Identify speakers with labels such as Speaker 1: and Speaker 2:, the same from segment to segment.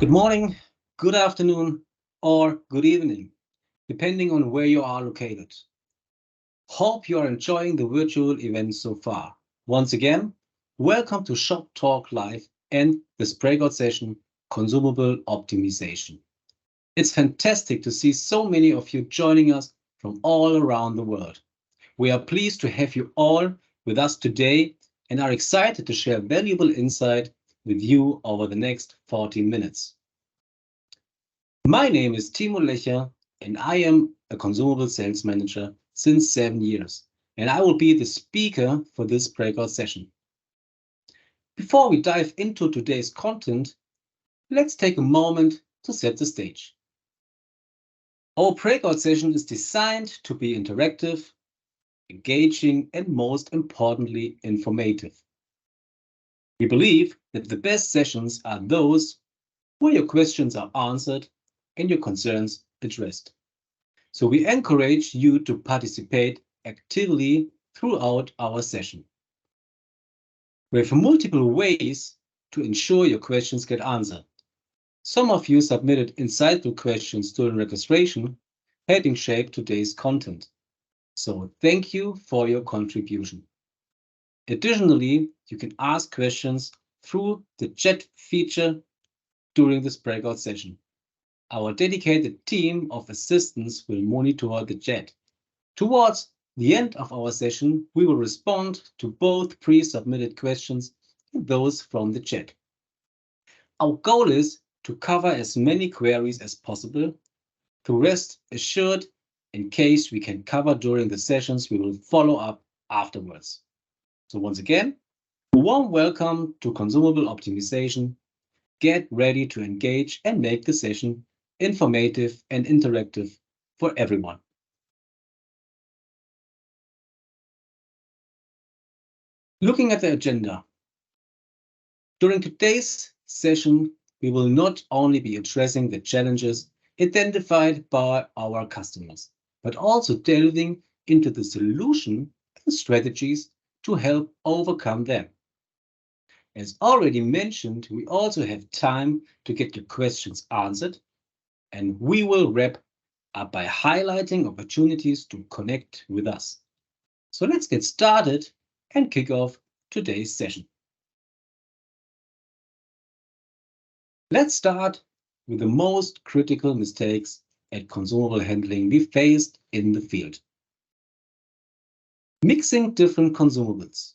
Speaker 1: Good morning, good afternoon, or good evening, depending on where you are located. Hope you are enjoying the virtual event so far. Once again, welcome to Shop Talk Live and this breakout session, Consumable Optimization. It's fantastic to see so many of you joining us from all around the world. We are pleased to have you all with us today and are excited to share valuable insight with you over the next 40 minutes. My name is Timo Lecher, and I am a consumable sales manager since 7 years, and I will be the speaker for this breakout session. Before we dive into today's content, let's take a moment to set the stage. Our breakout session is designed to be interactive, engaging, and most importantly, informative. We believe that the best sessions are those where your questions are answered and your concerns addressed. So we encourage you to participate actively throughout our session. We have multiple ways to ensure your questions get answered. Some of you submitted insightful questions during registration, helping shape today's content. So thank you for your contribution. Additionally, you can ask questions through the chat feature during this breakout session. Our dedicated team of assistants will monitor the chat. Towards the end of our session, we will respond to both pre-submitted questions and those from the chat. Our goal is to cover as many queries as possible. To rest assured, in case we can cover during the sessions, we will follow up afterwards. So once again, a warm welcome to Consumable Optimization. Get ready to engage and make the session informative and interactive for everyone. Looking at the agenda, during today's session, we will not only be addressing the challenges identified by our customers, but also delving into the solution and strategies to help overcome them. As already mentioned, we also have time to get your questions answered, and we will wrap up by highlighting opportunities to connect with us. So let's get started and kick off today's session. Let's start with the most critical mistakes at consumable handling we faced in the field. Mixing different consumables,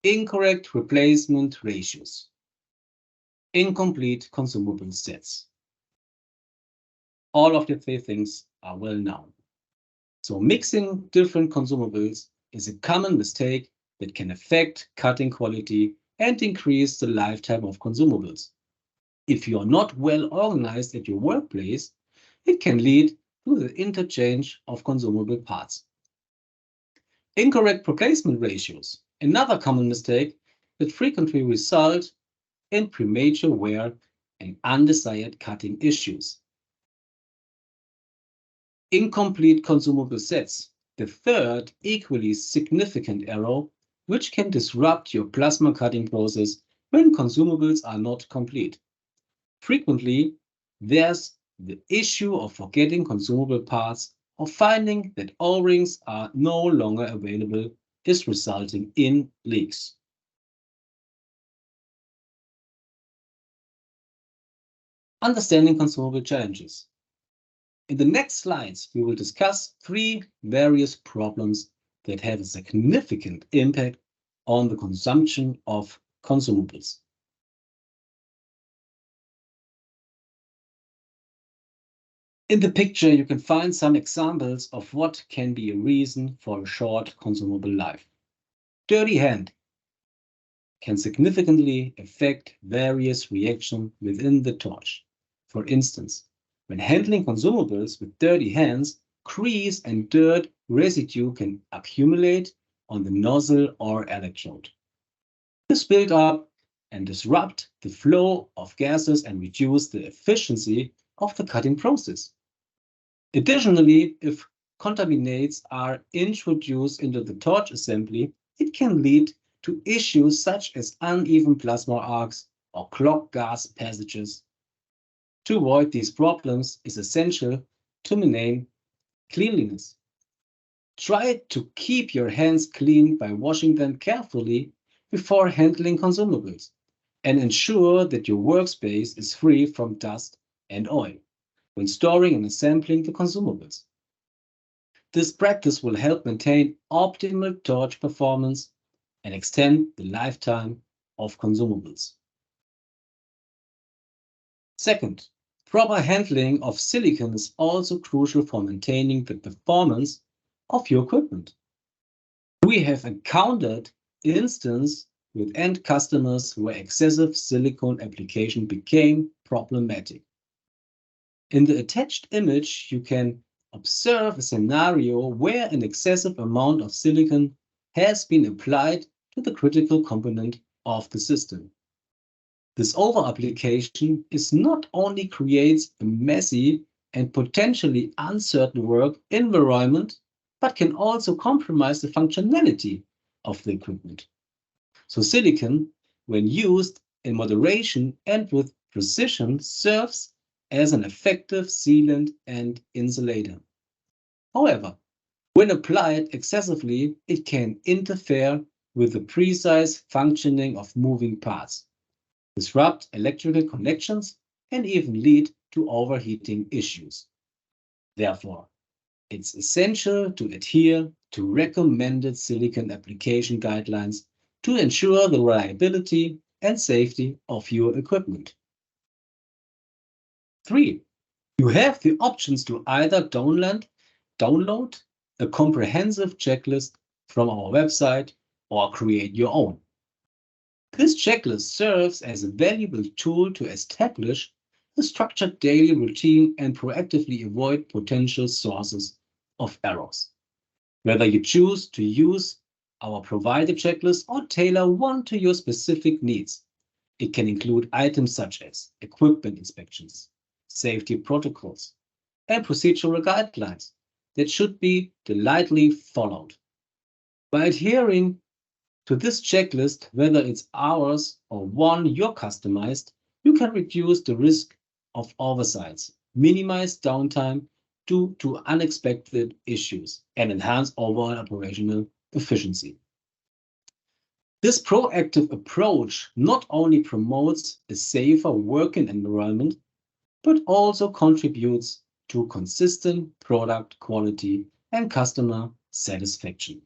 Speaker 1: incorrect replacement ratios, incomplete consumable sets. All of the three things are well known. So mixing different consumables is a common mistake that can affect cutting quality and increase the lifetime of consumables. If you are not well organized at your workplace, it can lead to the interchange of consumable parts. Incorrect replacement ratios, another common mistake that frequently result in premature wear and undesired cutting issues. Incomplete consumable sets, the third equally significant error, which can disrupt your plasma cutting process when consumables are not complete. Frequently, there's the issue of forgetting consumable parts or finding that O-rings are no longer available is resulting in leaks. Understanding consumable challenges. In the next slides, we will discuss three various problems that have a significant impact on the consumption of consumables. In the picture, you can find some examples of what can be a reason for a short consumable life. Dirty hand can significantly affect various reactions within the torch. For instance, when handling consumables with dirty hands, grease and dirt residue can accumulate on the nozzle or electrode. This build up and disrupt the flow of gases and reduce the efficiency of the cutting process. Additionally, if contaminants are introduced into the torch assembly, it can lead to issues such as uneven plasma arcs or clogged gas passages. To avoid these problems, it's essential to maintain cleanliness. Try to keep your hands clean by washing them carefully before handling consumables, and ensure that your workspace is free from dust and oil when storing and assembling the consumables. This practice will help maintain optimal storage performance and extend the lifetime of consumables. Second, proper handling of silicon is also crucial for maintaining the performance of your equipment. We have encountered instances with end customers where excessive silicone application became problematic. In the attached image, you can observe a scenario where an excessive amount of silicon has been applied to the critical component of the system. This over-application is not only creates a messy and potentially uncertain work environment, but can also compromise the functionality of the equipment. So silicon, when used in moderation and with precision, serves as an effective sealant and insulator. However, when applied excessively, it can interfere with the precise functioning of moving parts, disrupt electrical connections, and even lead to overheating issues. Therefore, it's essential to adhere to recommended silicon application guidelines to ensure the reliability and safety of your equipment. 3. You have the options to either download a comprehensive checklist from our website or create your own. This checklist serves as a valuable tool to establish a structured daily routine and proactively avoid potential sources of errors. Whether you choose to use our provided checklist or tailor one to your specific needs, it can include items such as equipment inspections, safety protocols, and procedural guidelines that should be delightfully followed. By adhering to this checklist, whether it's ours or one you're customized, you can reduce the risk of oversights, minimize downtime due to unexpected issues, and enhance overall operational efficiency. This proactive approach not only promotes a safer working environment, but also contributes to consistent product quality and customer satisfaction.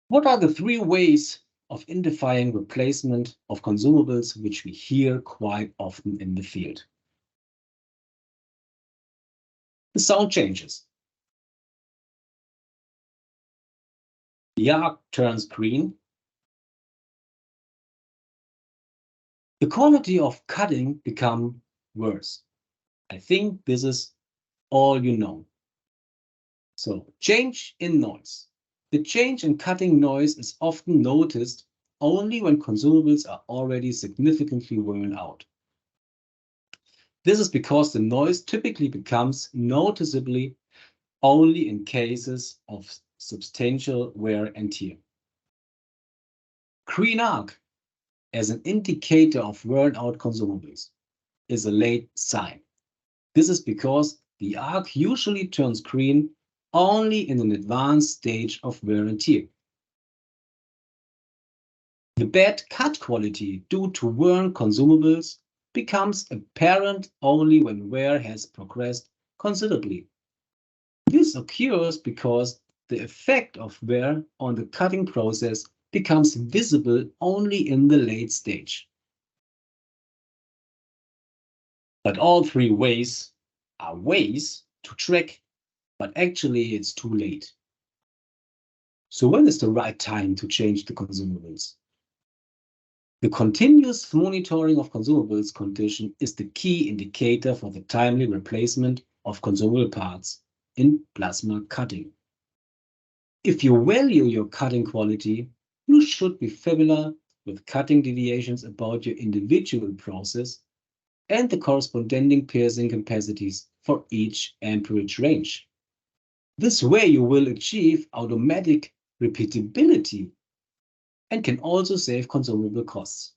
Speaker 1: What are the 3 ways of identifying replacement of consumables which we hear quite often in the field? The sound changes. The arc turns green. The quality of cutting becomes worse. I think this is all you know. So, change in noise. The change in cutting noise is often noticed only when consumables are already significantly worn out. This is because the noise typically becomes noticeably only in cases of substantial wear and tear. Green arc, as an indicator of worn out consumables, is a late sign. This is because the arc usually turns green only in an advanced stage of wear and tear. The bad cut quality due to worn consumables becomes apparent only when wear has progressed considerably. This occurs because the effect of wear on the cutting process becomes visible only in the late stage. But all 3 ways are ways to track, but actually it's too late. So when is the right time to change the consumables? The continuous monitoring of consumables condition is the key indicator for the timely replacement of consumable parts in plasma cutting. If you value your cutting quality, you should be familiar with cutting deviations about your individual process and the corresponding piercing capacities for each amperage range. This way you will achieve automatic repeatability, and can also save consumable costs.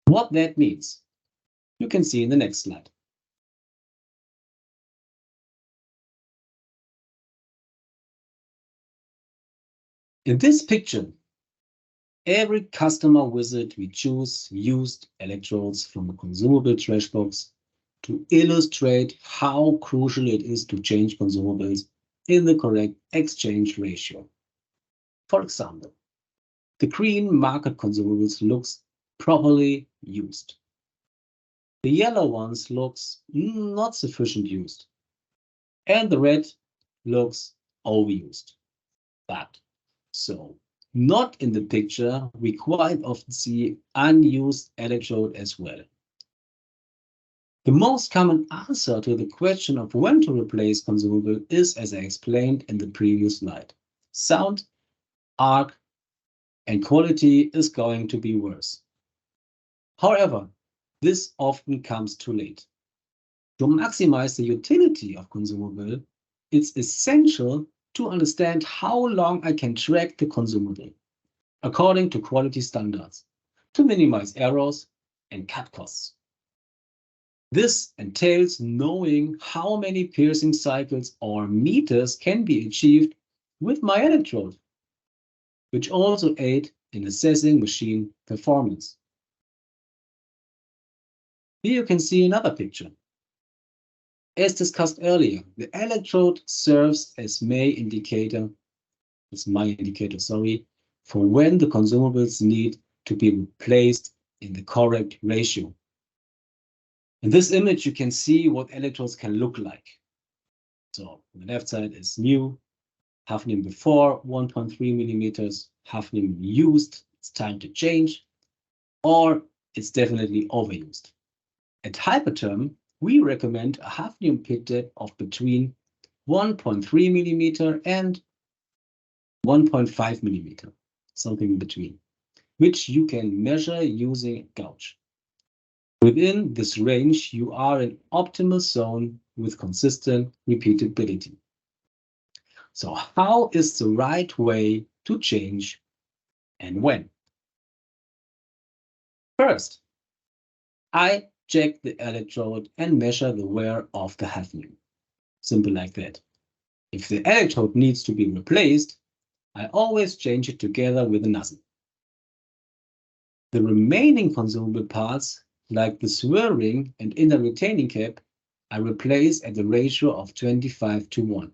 Speaker 1: What that means, you can see in the next slide. In this picture, every customer visit we choose used electrodes from a consumable trash box to illustrate how crucial it is to change consumables in the correct exchange ratio. For example, the green market consumables looks properly used. The yellow ones looks not sufficient used. And the red looks overused. But so not in the picture, we quite often see unused electrode as well. The most common answer to the question of when to replace consumable is, as I explained in the previous slide, sound, arc, and quality is going to be worse. However, this often comes too late. To maximize the utility of consumable, it's essential to understand how long I can track the consumable according to quality standards to minimize errors and cut costs. This entails knowing how many piercing cycles or meters can be achieved with my electrode, which also aid in assessing machine performance. Here you can see another picture. As discussed earlier, the electrode serves as my indicator, for when the consumables need to be replaced in the correct ratio. In this image, you can see what electrodes can look like. So on the left side is new, hafnium before 1.3 millimeters, hafnium used, it's time to change, or it's definitely overused. At Hypertherm, we recommend a hafnium pit depth of between 1.3 millimeter and 1.5 millimeter, something in between, which you can measure using a gauge. Within this range, you are in optimal zone with consistent repeatability. So how is the right way to change and when? First, I check the electrode and measure the wear of the hafnium. Simple like that. If the electrode needs to be replaced, I always change it together with a nozzle. The remaining consumable parts, like the swirl ring and inner retaining cap, I replace at the ratio of 25:1.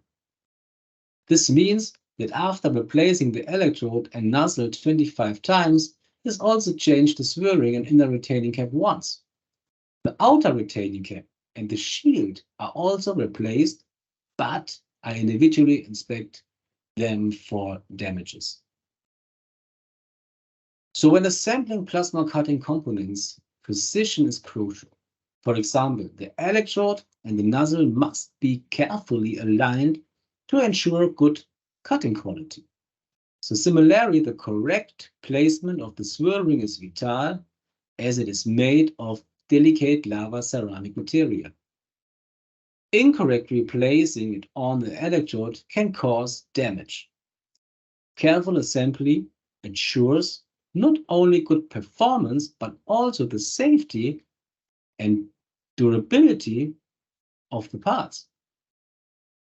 Speaker 1: This means that after replacing the electrode and nozzle 25 times, this also changed the swirl ring and inner retaining cap once. The outer retaining cap and the shield are also replaced, but I individually inspect them for damages. So when assembling plasma cutting components, precision is crucial. For example, the electrode and the nozzle must be carefully aligned to ensure good cutting quality. So similarly, the correct placement of the swirl ring is vital, as it is made of delicate lava ceramic material. Incorrectly placing it on the electrode can cause damage. Careful assembly ensures not only good performance, but also the safety and durability of the parts.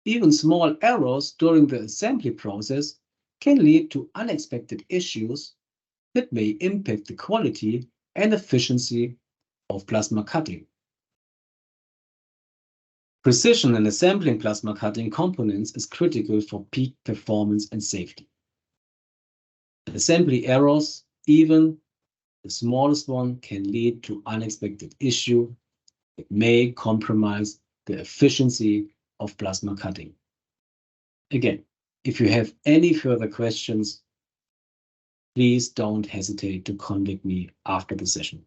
Speaker 1: Even small errors during the assembly process can lead to unexpected issues that may impact the quality and efficiency of plasma cutting. Precision in assembling plasma cutting components is critical for peak performance and safety. Assembly errors, even the smallest one, can lead to unexpected issues that may compromise the efficiency of plasma cutting. Again, if you have any further questions, please don't hesitate to contact me after the session.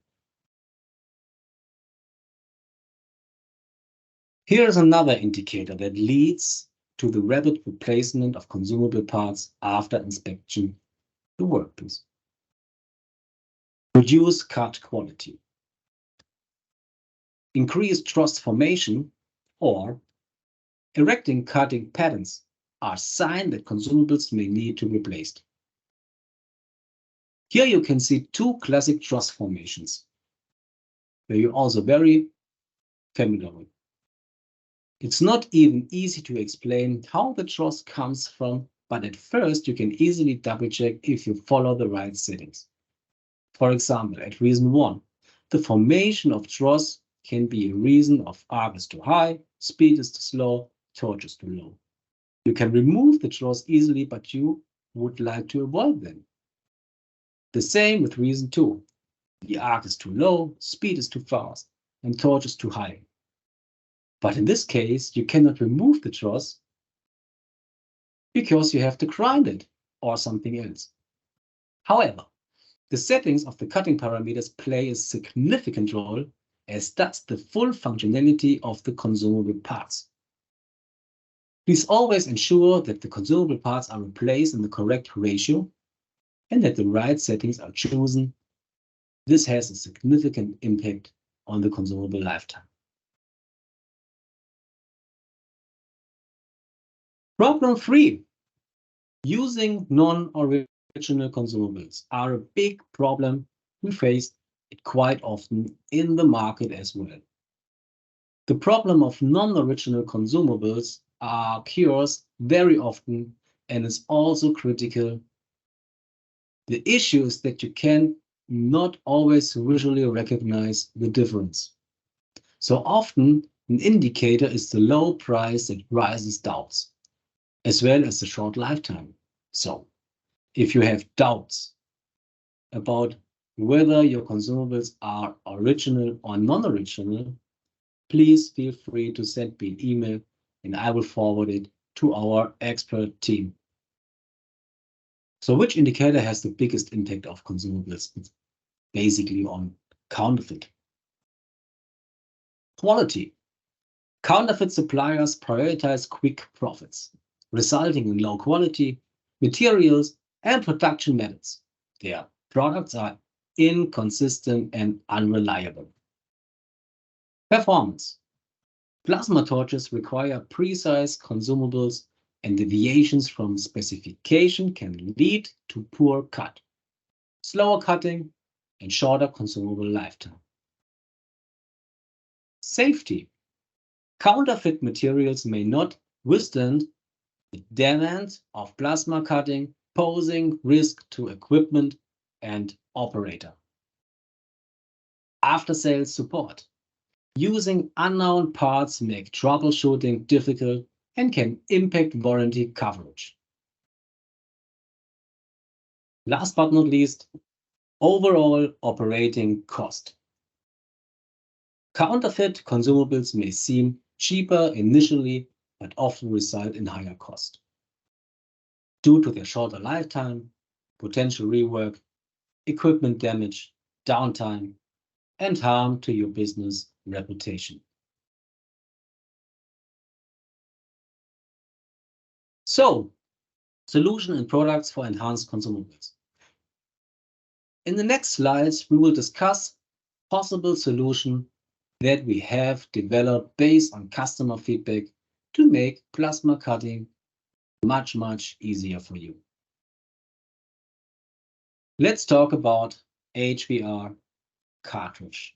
Speaker 1: Here's another indicator that leads to the rapid replacement of consumable parts after inspection of the workpiece. Reduce cut quality. Increase truss formation or erecting cutting patterns are signs that consumables may need to be replaced. Here you can see two classic truss formations, where you're also very familiar with. It's not even easy to explain how the truss comes from, but at first you can easily double check if you follow the right settings. For example, at reason 1, the formation of truss can be a reason of arc is too high, speed is too slow, torque is too low. You can remove the truss easily, but you would like to avoid them. The same with reason 2. The arc is too low, speed is too fast, and torque is too high. But in this case, you cannot remove the truss because you have to grind it or something else. However, the settings of the cutting parameters play a significant role, as does the full functionality of the consumable parts. Please always ensure that the consumable parts are replaced in the correct ratio and that the right settings are chosen. This has a significant impact on the consumable lifetime. Problem 3. Using non-original consumables are a big problem we face it quite often in the market as well. The problem of non-original consumables occurs very often and is also critical. The issue is that you can not always visually recognize the difference. So often, an indicator is the low price that rises doubts, as well as the short lifetime. So, if you have doubts about whether your consumables are original or non-original, please feel free to send me an email and I will forward it to our expert team. So which indicator has the biggest impact of consumables? It's basically on counterfeit. Quality. Counterfeit suppliers prioritize quick profits, resulting in low quality materials and production methods. Their products are inconsistent and unreliable. Performance. Plasma torches require precise consumables, and deviations from specification can lead to poor cut, slower cutting, and shorter consumable lifetime. Safety. Counterfeit materials may not withstand the demand of plasma cutting, posing risk to equipment and operator. After-sales support. Using unknown parts make troubleshooting difficult and can impact warranty coverage. Last but not least, overall operating cost. Counterfeit consumables may seem cheaper initially, but often result in higher cost due to their shorter lifetime, potential rework, equipment damage, downtime, and harm to your business reputation. So, solution and products for enhanced consumables. In the next slides, we will discuss possible solutions that we have developed based on customer feedback to make plasma cutting much easier for you. Let's talk about HPR cartridge.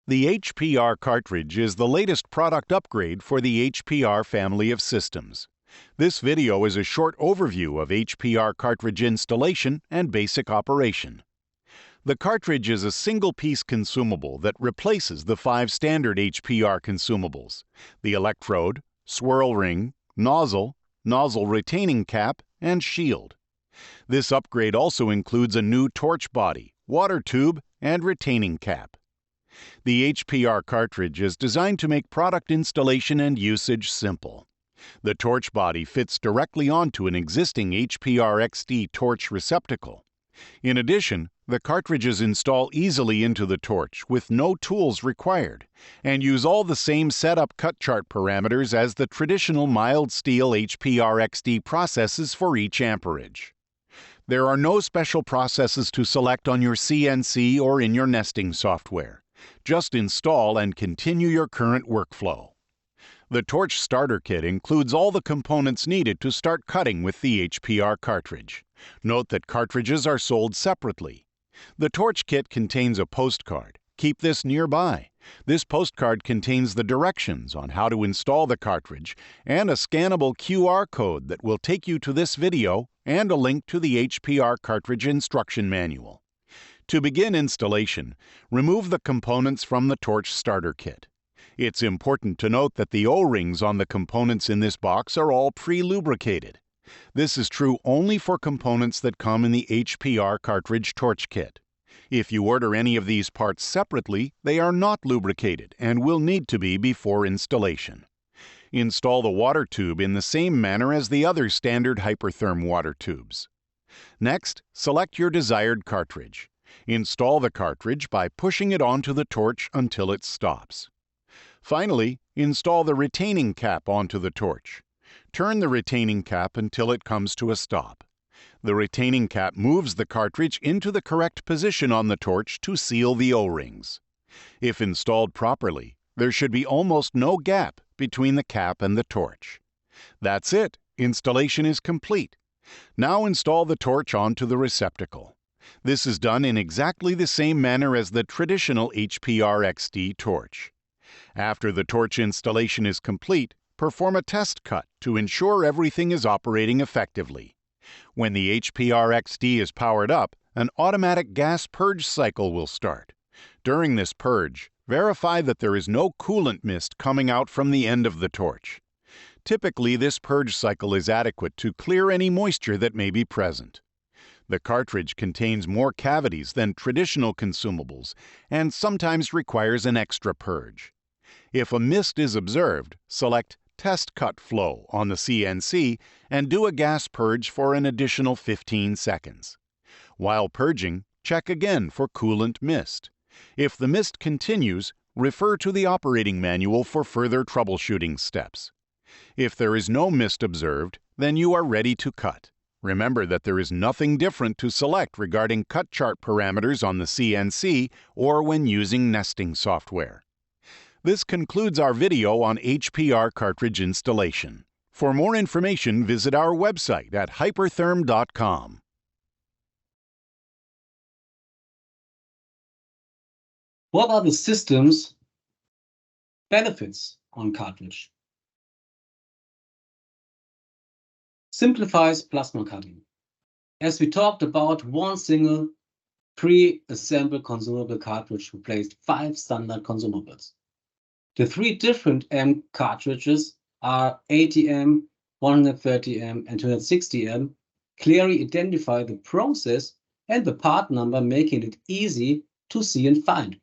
Speaker 2: The HPR cartridge is the latest product upgrade for the HPR family of systems. This video is a short overview of HPR cartridge installation and basic operation. The cartridge is a single-piece consumable that replaces the 5 standard HPR consumables: the electrode, swirl ring, nozzle, nozzle retaining cap, and shield. This upgrade also includes a new torch body, water tube, and retaining cap. The HPR cartridge is designed to make product installation and usage simple. The torch body fits directly onto an existing HPR XD torch receptacle. In addition, the cartridges install easily into the torch with no tools required and use all the same setup cut chart parameters as the traditional mild steel HPR XD processes for each amperage. There are no special processes to select on your CNC or in your nesting software. Just install and continue your current workflow. The torch starter kit includes all the components needed to start cutting with the HPR cartridge. Note that cartridges are sold separately. The torch kit contains a postcard. Keep this nearby. This postcard contains the directions on how to install the cartridge and a scannable QR code that will take you to this video and a link to the HPR cartridge instruction manual. To begin installation, remove the components from the torch starter kit. It's important to note that the O-rings on the components in this box are all pre-lubricated. This is true only for components that come in the HPR cartridge torch kit. If you order any of these parts separately, they are not lubricated and will need to be before installation. Install the water tube in the same manner as the other standard Hypertherm water tubes. Next, select your desired cartridge. Install the cartridge by pushing it onto the torch until it stops. Finally, install the retaining cap onto the torch. Turn the retaining cap until it comes to a stop. The retaining cap moves the cartridge into the correct position on the torch to seal the O-rings. If installed properly, there should be almost no gap between the cap and the torch. That's it. Installation is complete. Now install the torch onto the receptacle. This is done in exactly the same manner as the traditional HPR XD torch. After the torch installation is complete, perform a test cut to ensure everything is operating effectively. When the HPR XD is powered up, an automatic gas purge cycle will start. During this purge, verify that there is no coolant mist coming out from the end of the torch. Typically, this purge cycle is adequate to clear any moisture that may be present. The cartridge contains more cavities than traditional consumables and sometimes requires an extra purge. If a mist is observed, select Test Cut Flow on the CNC and do a gas purge for an additional 15 seconds. While purging, check again for coolant mist. If the mist continues, refer to the operating manual for further troubleshooting steps. If there is no mist observed, then you are ready to cut. Remember that there is nothing different to select regarding cut chart parameters on the CNC or when using nesting software. This concludes our video on HPR cartridge installation. For more information, visit our website at hypertherm.com.
Speaker 1: What are the system's benefits on cartridge? Simplifies plasma cutting. As we talked about, one single pre-assembled consumable cartridge replaced 5 standard consumables. The 3 different M cartridges are 80M, 130M, and 260M clearly identify the process and the part number, making it easy to see and find.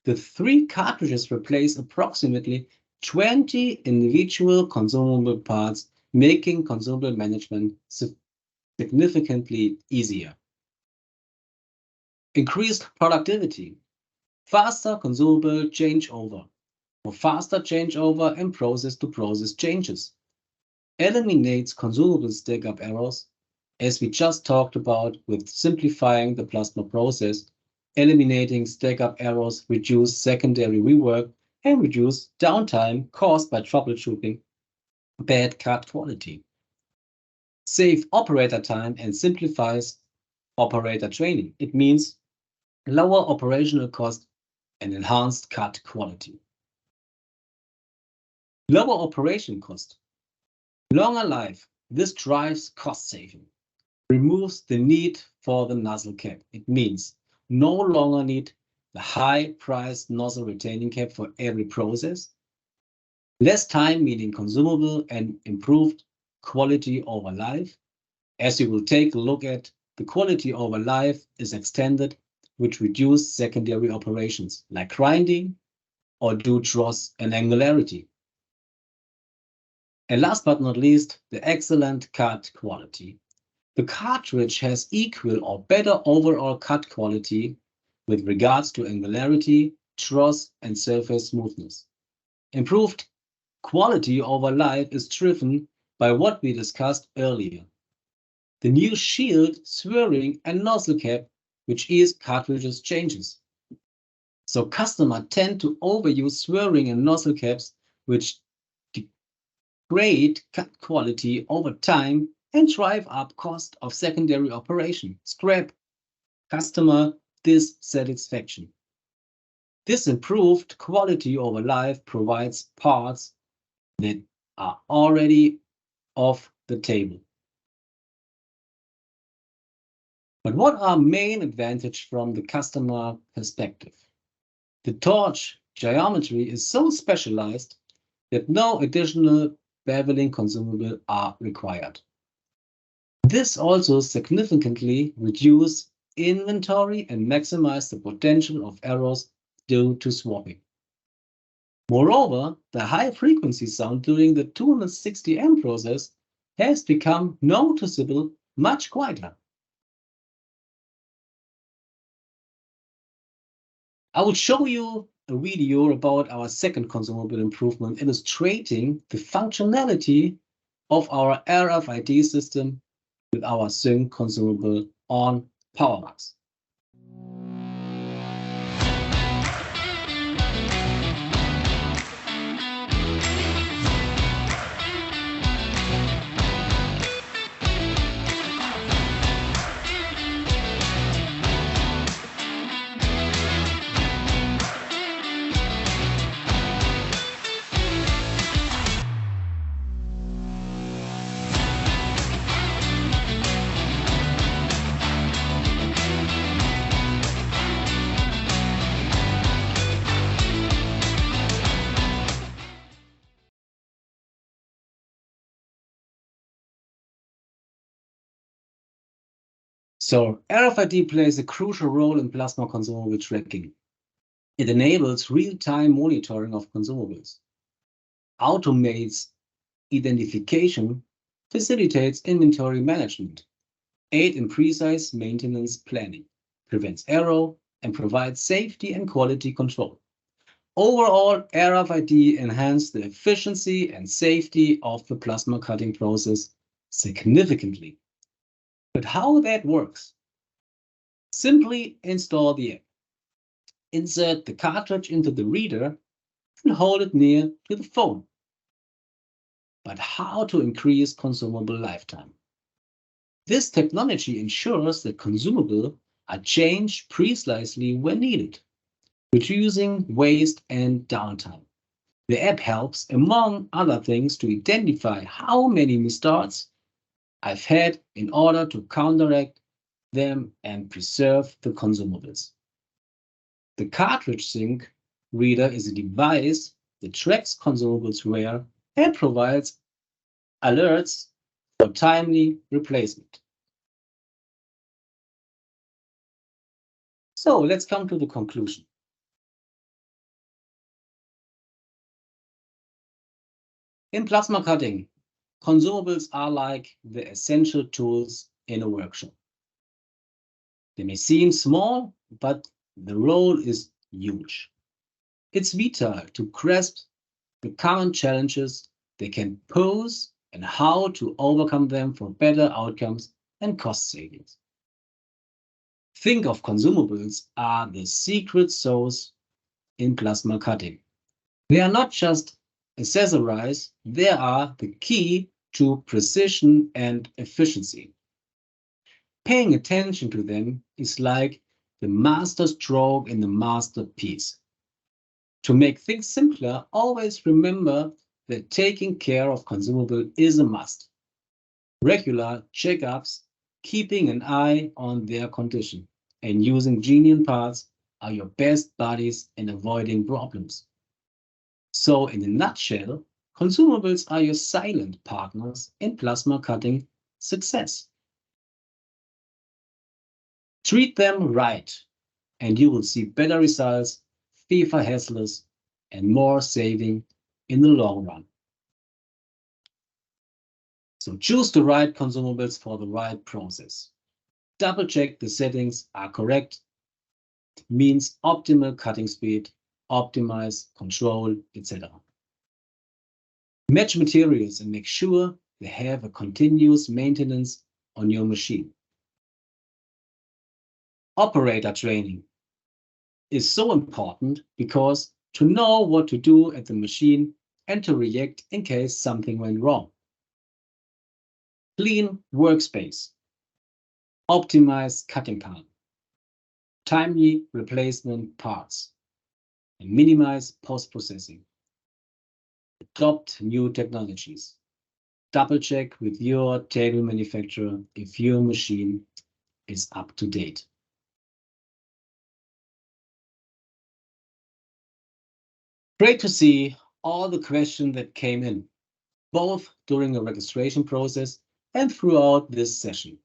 Speaker 1: The 3 cartridges replace approximately 20 individual consumable parts, making consumable management significantly easier. Increased productivity, faster consumable changeover, for faster changeover and process-to-process changes. Eliminates consumable stack-up errors, as we just talked about with simplifying the plasma process. Eliminating stack-up errors reduce secondary rework and reduce downtime caused by troubleshooting bad cut quality. Save operator time and simplifies operator training. It means lower operational cost and enhanced cut quality. Lower operation cost. Longer life. This drives cost saving. Removes the need for the nozzle cap. It means no longer need the high-priced nozzle retaining cap for every process. Less time, meaning consumable, and improved quality over life. As you will take a look at, the quality over life is extended, which reduces secondary operations like grinding or do dross and angularity. And last but not least, the excellent cut quality. The cartridge has equal or better overall cut quality with regards to angularity, dross, and surface smoothness. Improved quality over life is driven by what we discussed earlier. the new shield, swirling, and nozzle cap, which is cartridges changes. So customers tend to overuse swirling and nozzle caps, which degrade cut quality over time and drive up cost of secondary operation, scrap, customer dissatisfaction. This improved quality over life provides parts that are already off the table. But what are main advantages from the customer perspective? The torch geometry is so specialized that no additional beveling consumables are required. This also significantly reduces inventory and maximizes the potential of errors due to swapping. Moreover, the high-frequency sound during the 260 amp process has become noticeable much quieter. I will show you a video about our second consumable improvement illustrating the functionality of our RFID system with our sync consumable on PowerBox. So RFID plays a crucial role in plasma consumable tracking. It enables real-time monitoring of consumables, automates identification, facilitates inventory management, aids in precise maintenance planning, prevents error, and provides safety and quality control. Overall, RFID enhances the efficiency and safety of the plasma cutting process significantly. But how that works? Simply install the app. Insert the cartridge into the reader and hold it near to the phone. But how to increase consumable lifetime? This technology ensures that consumables are changed precisely when needed, reducing waste and downtime. The app helps, among other things, to identify how many mistarts I've had in order to counteract them and preserve the consumables. The cartridge sync reader is a device that tracks consumables wear and provides alerts for timely replacement. So let's come to the conclusion. In plasma cutting, consumables are like the essential tools in a workshop. They may seem small, but the role is huge. It's vital to grasp the current challenges they can pose and how to overcome them for better outcomes and cost savings. Think of consumables as the secret sauce in plasma cutting. They are not just accessories, they are the key to precision and efficiency. Paying attention to them is like the master stroke in the masterpiece. To make things simpler, always remember that taking care of consumable is a must. Regular checkups, keeping an eye on their condition, and using genuine parts are your best buddies in avoiding problems. So in a nutshell, consumables are your silent partners in plasma cutting success. Treat them right, and you will see better results, fewer hassles, and more saving in the long run. So choose the right consumables for the right process. Double check the settings are correct. It means optimal cutting speed, optimize, control, etc. Match materials and make sure they have a continuous maintenance on your machine. Operator training is so important because to know what to do at the machine and to react in case something went wrong. Clean workspace. Optimize cutting time. Timely replacement parts. And minimize post-processing. Adopt new technologies. Double check with your table manufacturer if your machine is up to date. Great to see all the questions that came in, both during the registration process and throughout this session.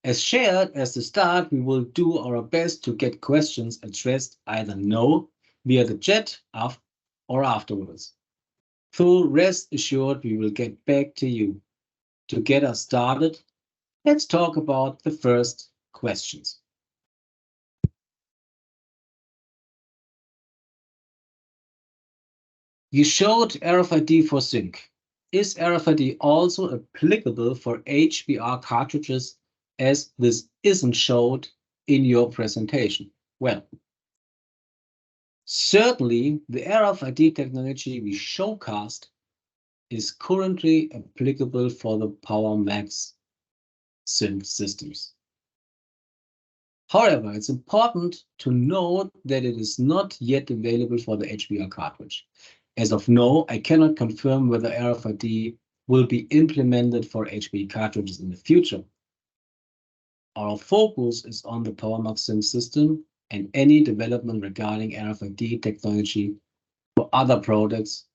Speaker 1: As shared at the start, we will do our best to get questions addressed either now via the chat or afterwards. So rest assured, we will get back to you. To get us started, let's talk about the first questions. You showed RFID for sync. Is RFID also applicable for HBR cartridges as this isn't showed in your presentation? Well, certainly the RFID technology we showcased is currently applicable for the PowerMax sync systems. However, it's important to note that it is not yet available for the HBR cartridge. As of now, I cannot confirm whether RFID will be implemented for HBR cartridges in the future. Our focus is on the PowerMax sync system, and any development regarding RFID technology for other products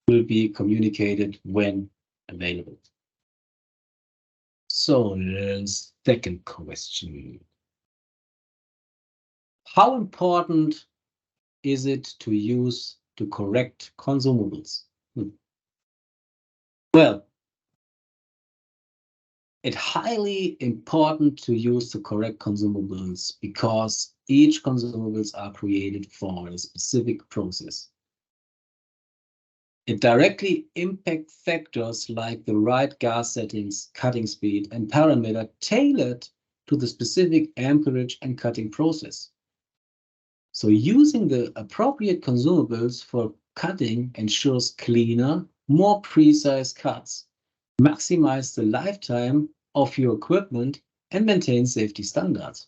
Speaker 1: will be communicated when available. So the second question. How important is it to use to correct consumables? Well, it's highly important to use the correct consumables because each consumables are created for a specific process. It directly impacts factors like the right gas settings, cutting speed, and parameter tailored to the specific amperage and cutting process. So using the appropriate consumables for cutting ensures cleaner, more precise cuts, maximize the lifetime of your equipment, and maintain safety standards.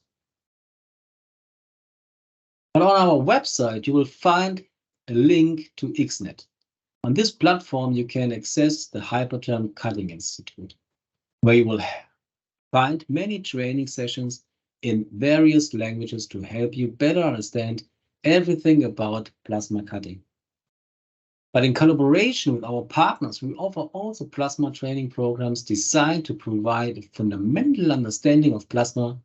Speaker 1: But on our website, you will find a link to XNet. On this platform, you can access the Hypertherm Cutting Institute, where you will find many training sessions in various languages to help you better understand everything about plasma cutting. But in collaboration with our partners, we offer also plasma training programs designed to provide a fundamental understanding of plasma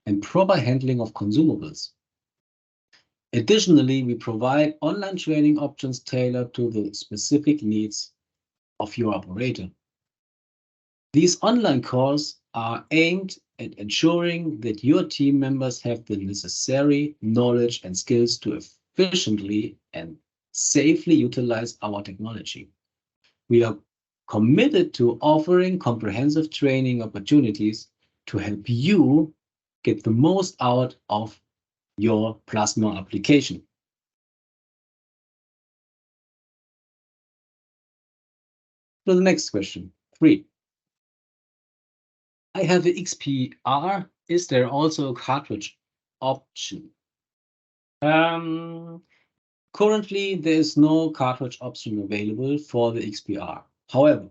Speaker 1: and proper handling of consumables. Additionally, we provide online training options tailored to the specific needs of your operator. These online courses are aimed at ensuring that your team members have the necessary knowledge and skills to efficiently and safely utilize our technology. We are committed to offering comprehensive training opportunities to help you get the most out of your plasma application. So the next question, 3. I have the XPR. Is there also a cartridge option? Currently, there is no cartridge option available for the XPR. However,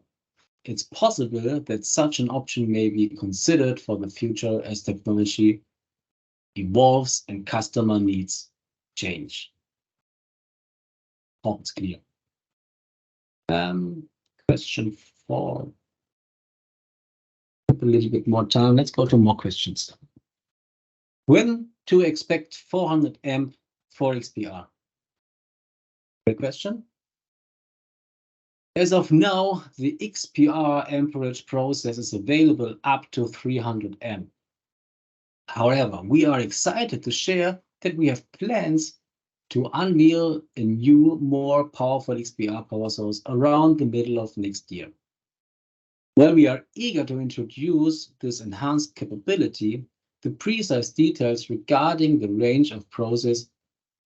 Speaker 1: it's possible that such an option may be considered for the future as technology evolves and customer needs change. Hope it's clear. Question 4. A little bit more time. Let's go to more questions. When to expect 400 amp for XPR? Great question. As of now, the XPR amperage process is available up to 300 amp. However, we are excited to share that we have plans to unveil a new, more powerful XPR power source around the middle of next year. While we are eager to introduce this enhanced capability, the precise details regarding the range of process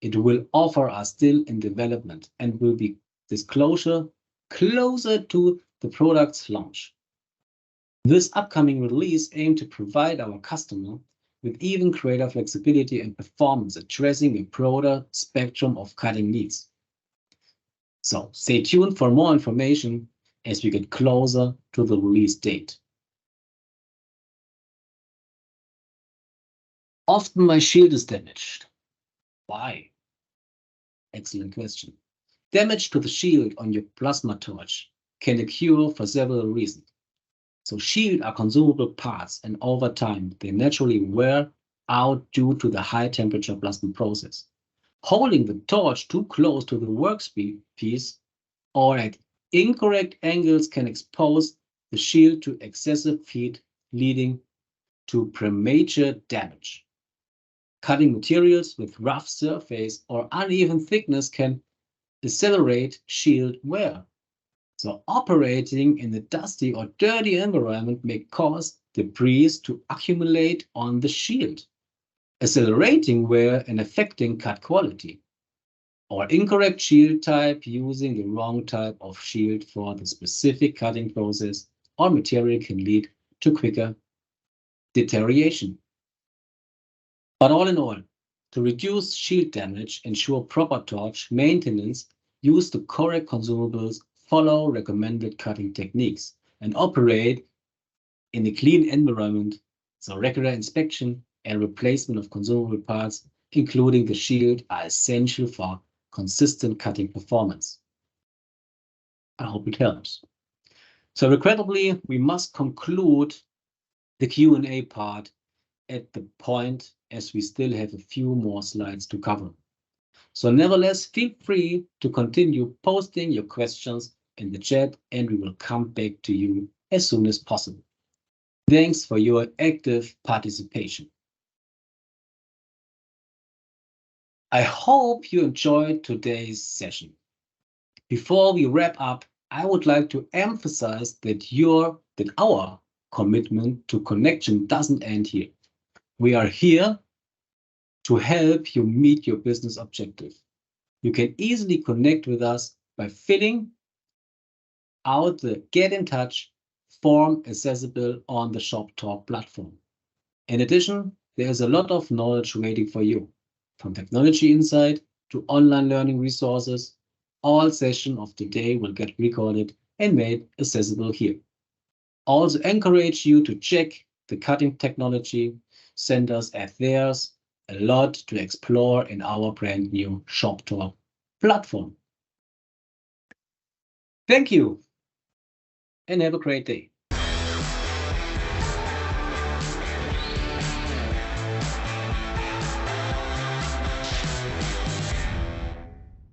Speaker 1: it will offer are still in development and will be disclosure closer to the product's launch. This upcoming release aims to provide our customer with even greater flexibility and performance, addressing a broader spectrum of cutting needs. So stay tuned for more information as we get closer to the release date. Often my shield is damaged. Why? Excellent question. Damage to the shield on your plasma torch can occur for several reasons. So shields are consumable parts, and over time they naturally wear out due to the high temperature plasma process. Holding the torch too close to the workpiece or at incorrect angles can expose the shield to excessive heat, leading to premature damage. Cutting materials with rough surface or uneven thickness can accelerate shield wear. So operating in a dusty or dirty environment may cause debris to accumulate on the shield, accelerating wear and affecting cut quality. Or incorrect shield type, using the wrong type of shield for the specific cutting process or material can lead to quicker deterioration. But all in all, to reduce shield damage, ensure proper torch maintenance, use the correct consumables, follow recommended cutting techniques, and operate in a clean environment. So regular inspection and replacement of consumable parts, including the shield, are essential for consistent cutting performance. I hope it helps. So regrettably, we must conclude the Q&A part at the point as we still have a few more slides to cover. So nevertheless, feel free to continue posting your questions in the chat and we will come back to you as soon as possible. Thanks for your active participation. I hope you enjoyed today's session. Before we wrap up, I would like to emphasize that our commitment to connection doesn't end here. We are here to help you meet your business objective. You can easily connect with us by filling out the Get in Touch form accessible on the SHOP TALK platform. In addition, there is a lot of knowledge waiting for you, from technology insight to online learning resources. All sessions of the day will get recorded and made accessible here. Also encourage you to check the cutting technology centers, as there's a lot to explore in our brand new SHOP TALK platform. Thank you and have a great day.